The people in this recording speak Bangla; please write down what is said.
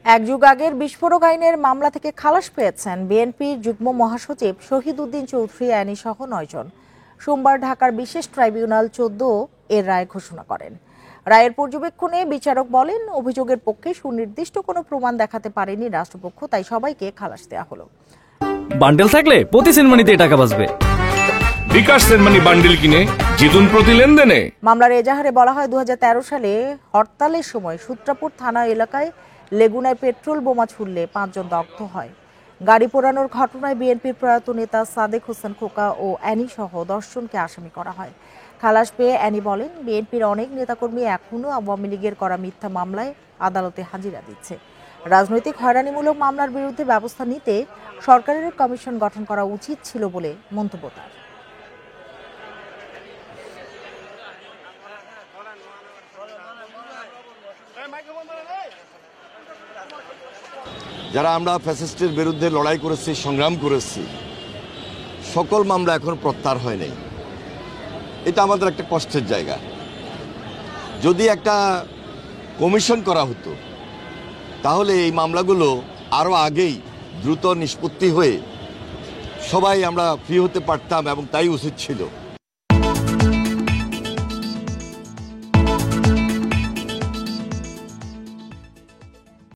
এক যুগ আগের বিস্ফোরক আইনের মামলা থেকে খালাস পেয়েছেন বিএনপির যুগ্ম মহাসচিব শহীদ উদ্দিন চৌধুরী আইনি সহ ৯ জন। সোমবার ঢাকার বিশেষ ট্রাইব্যুনাল ১৪ এর রায় ঘোষণা করেন। রায়ের পর্যবেক্ষণে বিচারক বলেন, অভিযোগের পক্ষে সুনির্দিষ্ট কোনো প্রমাণ দেখাতে পারেনি রাষ্ট্রপক্ষ, তাই সবাইকে খালাস দেওয়া হলো। বান্ডেল থাকলে প্রতি সেনমানিতে টাকা বাঁচবে। বিকাশ সেনমানি বান্ডেল কিনে জিতুন প্রতি লেনদেনে। মামলার এজাহারে বলা হয়, ২০১৩ সালে হরতালের সময় সূত্রাপুর থানা এলাকায় লেগুনায় পেট্রোল বোমা ছুড়লে ৫ জন দগ্ধ হয়। গাড়ি পোড়ানোর ঘটনায় বিএনপির প্রয়াত নেতা সাদেক হোসেন খোকা ও অ্যানি সহ ১০ জনকে আসামি করা হয়। খালাস পেয়ে অ্যানি বলেন, বিএনপির অনেক নেতাকর্মী এখনও আওয়ামী লীগের করা মিথ্যা মামলায় আদালতে হাজিরা দিচ্ছে। রাজনৈতিক হয়রানিমূলক মামলার বিরুদ্ধে ব্যবস্থা নিতে সরকারের কমিশন গঠন করা উচিত ছিল বলে মন্তব্য তার। যারা আমরা ফ্যাসিস্টের বিরুদ্ধে লড়াই করেছি, সংগ্রাম করেছি, সকল মামলা এখন প্রত্যাহার হয় নাই। এটা আমাদের একটা কষ্টের জায়গা। যদি একটা কমিশন করা হতো তাহলে এই মামলাগুলো আরও আগেই দ্রুত নিষ্পত্তি হয়ে সবাই আমরা ফ্রি হতে পারতাম, এবং তাই উচিত ছিল।